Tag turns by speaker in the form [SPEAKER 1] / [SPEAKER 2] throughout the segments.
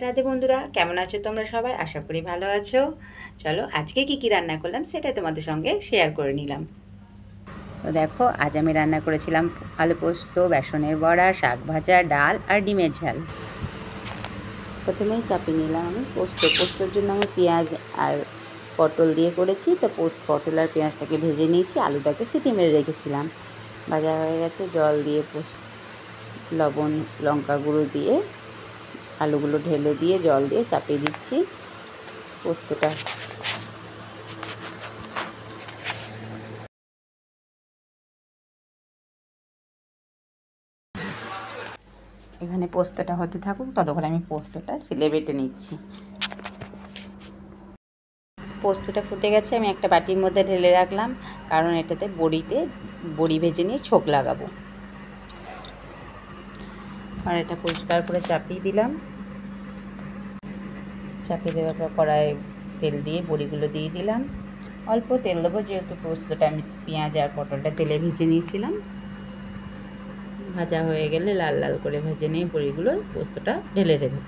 [SPEAKER 1] রাধে বন্ধুরা, কেমন আছো তোমরা সবাই? আশা করি ভালো আছো। চলো আজকে কি কি রান্না করলাম সেটা তোমাদের সঙ্গে শেয়ার করে নিলাম। তো দেখো, আজ আমি রান্না করেছিলাম আলু পোস্ত, বেসনের বড়া, শাক ভাজা, ডাল আর ডিমের ঝাল। প্রথমেই চাপিয়ে নিলাম আমি পোস্তর জন্য আমি পেঁয়াজ আর পটল দিয়ে করেছি। তো পটল আর পেঁয়াজটাকে ভেজে নিয়েছি, আলুটাকে সিটি মেরে রেখেছিলাম। ভাজা হয়ে গেছে, জল দিয়ে লবণ লঙ্কা গুঁড়ো দিয়ে আলুগুলো ঢেলে দিয়ে জল দিয়ে চাপিয়ে দিচ্ছি পোস্তটা। এখানে পোস্তটা হতে থাকুক, ততক্ষণ আমি পোস্তটা সিলে বেটে নিচ্ছি। পোস্তটা ফুটে গেছে, আমি একটা বাটির মধ্যে ঢেলে রাখলাম, কারণ এটাতে বড়ি ভেজে নিয়ে ছোক লাগাবো। আর এটা পরিষ্কার করে চাপিয়ে দিলাম। চাপিয়ে দেওয়ার পর কড়াইয়ে তেল দিয়ে বড়িগুলো দিয়ে দিলাম। অল্প তেল দেবো, যেহেতু পোস্তটা আমি পেঁয়াজ আর পটলটা তেলে ভেজে নিয়েছিলাম। ভাজা হয়ে গেলে লাল লাল করে ভেজে নিয়ে বড়িগুলো পোস্তটা ঢেলে দেবো।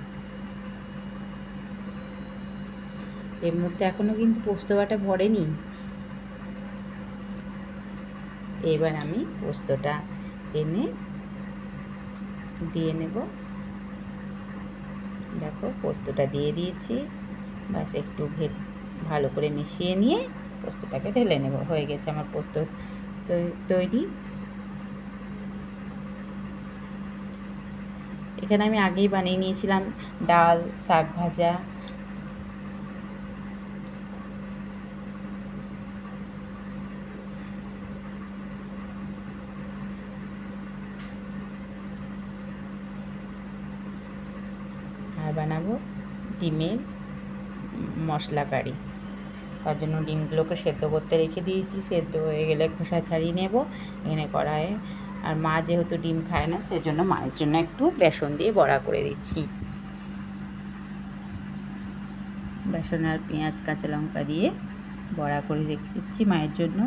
[SPEAKER 1] এর মধ্যে এখনও কিন্তু পোস্ত বাটা ভরেনি। এবার আমি পোস্তটা এনে দিয়ে নেব। দেখো, পোস্তটা দিয়ে দিয়েছি। বাস একটু ভালো করে মিশিয়ে নিয়ে পোস্তটাকে ঢেলে নেব। হয়ে গেছে আমার পোস্ত তৈরি। এখানে আমি আগেই বানিয়ে নিয়েছিলাম ডাল, শাক ভাজা, আর বানাবো ডিমের মশলা কারি। তার জন্য ডিমগুলোকে সেদ্ধ করতে রেখে দিয়েছি। সেদ্ধ হয়ে গেলে খোসা ছাড়িয়ে নেব। এখানে কড়াইয়ে, আর মা যেহেতু ডিম খায় না, সেজন্য মায়ের জন্য একটু বেসন দিয়ে বড়া করে দিচ্ছি। বেসন আর পেঁয়াজ কাঁচা লঙ্কা দিয়ে বড়া করে রেখে দিচ্ছি মায়ের জন্য।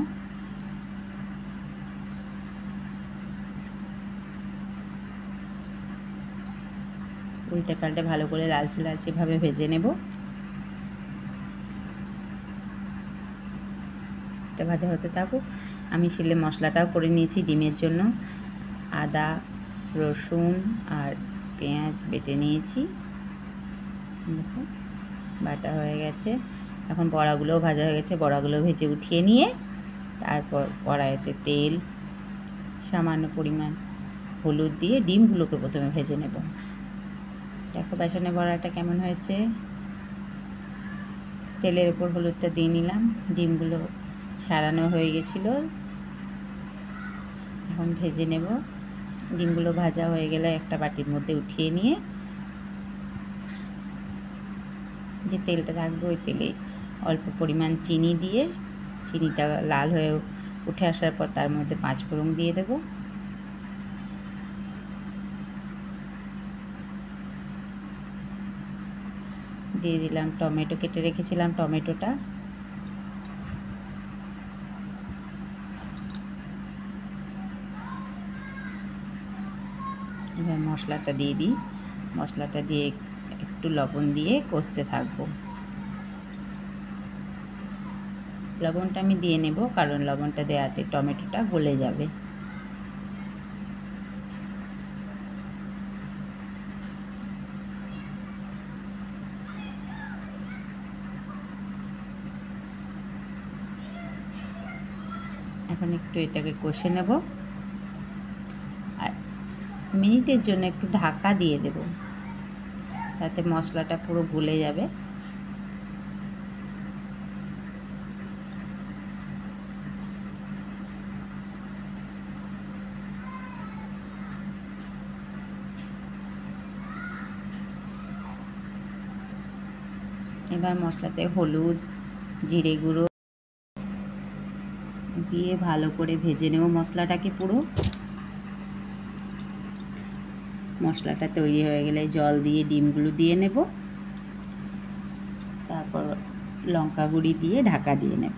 [SPEAKER 1] উল্টে পাল্টে ভালো করে লালচে লালচেভাবে ভেজে নেব। এটা ভাজা হতে থাকুক। আমি শিলে মশলাটাও করে নিয়েছি ডিমের জন্য। আদা, রসুন আর পেঁয়াজ বেটে নিয়েছি। দেখো, বাটা হয়ে গেছে। এখন বড়াগুলোও ভাজা হয়ে গেছে। বড়াগুলো ভেজে উঠিয়ে নিয়ে তারপর কড়াইতে তেল, সামান্য পরিমাণ হলুদ দিয়ে ডিমগুলোকে প্রথমে ভেজে নেব। দেখো বেসনের বড়াটা কেমন হয়েছে। তেলের উপর হলুদটা দিয়ে নিলাম। ডিমগুলো ছাড়ানো হয়ে গেছিলো, এখন ভেজে নেব। ডিমগুলো ভাজা হয়ে গেলে একটা বাটির মধ্যে উঠিয়ে নিয়ে যে তেলটা রাখবো, ওই তেলে অল্প পরিমাণ চিনি দিয়ে, চিনিটা লাল হয়ে উঠে আসার পর তার মধ্যে 5 ফোড়ন দিয়ে দেব। দিয়ে দিলাম টমেটো, কেটে রেখেছিলাম টমেটোটা। এবার মশলাটা দিয়ে দিই। মশলাটা দিয়ে একটু লবণ দিয়ে কষতে থাকবো। লবণটা আমি দিয়ে নেব, কারণ লবণটা দেওয়াতে টমেটোটা গলে যাবে। এখন একটু এটাকে কষে নেব, আর মিনিটের জন্য একটু ঢাকা দিয়ে দেব, তাতে মশলাটা পুরো গলে যাবে। এবার মশলাতে হলুদ, জিরে গুঁড়ো দিয়ে ভালো করে ভেজে নেব মশলাটাকে পুরো। মশলাটা তৈরি হয়ে গেলে জল দিয়ে ডিমগুলো দিয়ে নেব, তারপর লঙ্কা গুঁড়ি দিয়ে ঢাকা দিয়ে নেব।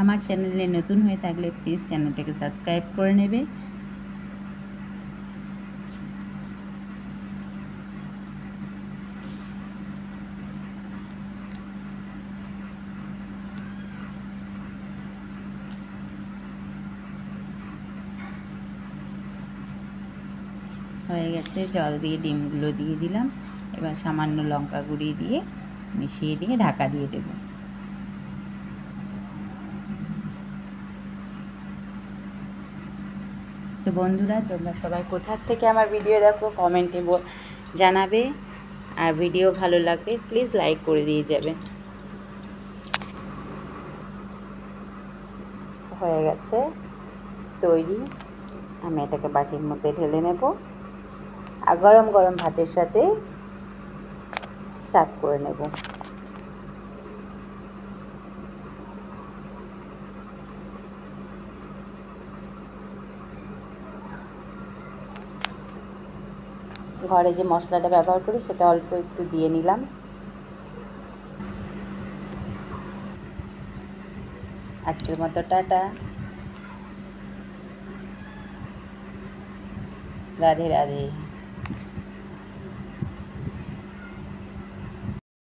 [SPEAKER 1] আমার চ্যানেলে নতুন হয়ে থাকলে প্লিজ চ্যানেলটাকে সাবস্ক্রাইব করে নেবে। হয়ে গেছে, জল দিয়ে ডিমগুলো দিয়ে দিলাম। এবার সামান্য লঙ্কা গুঁড়ি দিয়ে মিশিয়ে দিয়ে ঢাকা দিয়ে দেব। তো বন্ধুরা, তোমরা সবাই কোথার থেকে আমার ভিডিও দেখো কমেন্টে জানাবে, আর ভিডিও ভালো লাগবে প্লিজ লাইক করে দিয়ে যাবে। হয়ে গেছে তৈরি, আমি এটাকে বাটির মধ্যে ঢেলে নেব আর গরম গরম ভাতের সাথে সার্ভ করে নেব। ঘরে যে মশলাটা ব্যবহার করি সেটা অল্প একটু দিয়ে নিলাম। আজকের মতো টাটা, রাধে রাধে।